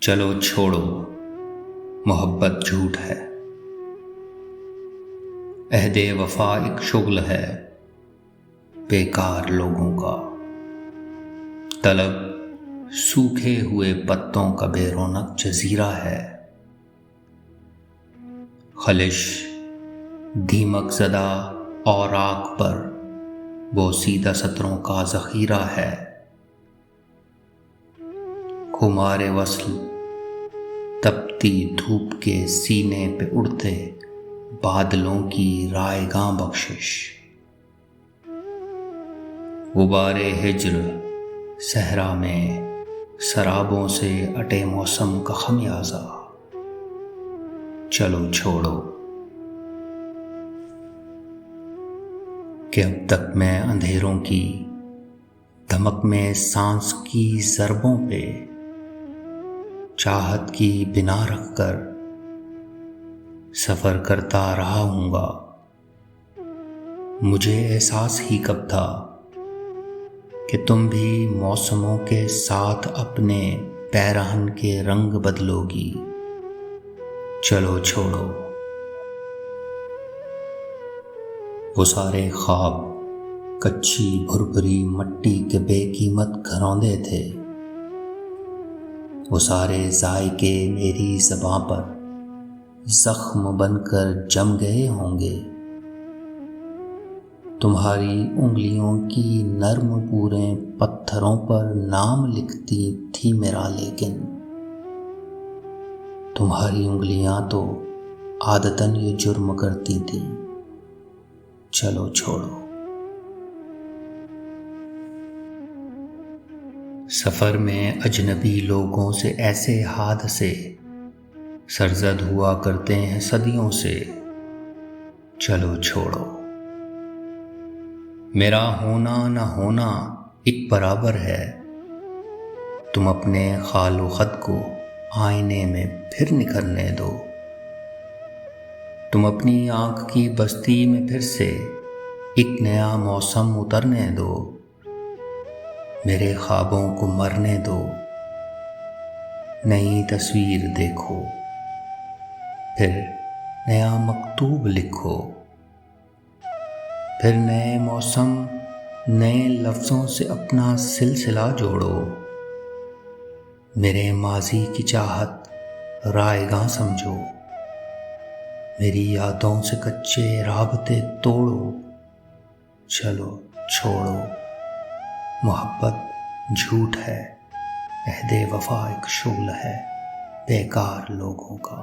چلو چھوڑو، محبت جھوٹ ہے، عہد وفا ایک شغل ہے بیکار لوگوں کا، طلب سوکھے ہوئے پتوں کا بے رونق جزیرہ ہے، خلش دھیمک زدہ اوراق پر بوسیدہ سطروں کا ذخیرہ ہے، خمار وصل تپتی دھوپ کے سینے پہ اڑتے بادلوں کی رائیگاں بخشش، غبار ہجر صحرا میں سرابوں سے اٹے موسم کا خمیازہ، چلو چھوڑو کہ اب تک میں اندھیروں کی دھمک میں سانس کی ضربوں پہ چاہت کی بنا رکھ کر سفر کرتا رہا ہوں گا، مجھے احساس ہی کب تھا کہ تم بھی موسموں کے ساتھ اپنے پیرہن کے رنگ بدلو گی، چلو چھوڑو وہ سارے خواب کچی بھربھری مٹی کے بے قیمت گھروندے تھے، وہ سارے ذائقے میری زباں پر زخم بن کر جم گئے ہوں گے، تمہاری انگلیوں کی نرم پوریں پتھروں پر نام لکھتی تھی میرا، لیکن تمہاری انگلیاں تو عادتاً یہ جرم کرتی تھیں، چلو چھوڑو سفر میں اجنبی لوگوں سے ایسے حادثے سرزد ہوا کرتے ہیں صدیوں سے، چلو چھوڑو میرا ہونا نہ ہونا ایک برابر ہے، تم اپنے خال و خد کو آئینے میں پھر نکھرنے دو، تم اپنی آنکھ کی بستی میں پھر سے ایک نیا موسم اترنے دو، میرے خوابوں کو مرنے دو، نئی تصویر دیکھو، پھر نیا مکتوب لکھو، پھر نئے موسم نئے لفظوں سے اپنا سلسلہ جوڑو، میرے ماضی کی چاہت رائیگاں سمجھو، میری یادوں سے کچے رابطے توڑو، چلو چھوڑو محبت جھوٹ ہے، عہد وفا ایک شغل ہے بیکار لوگوں کا۔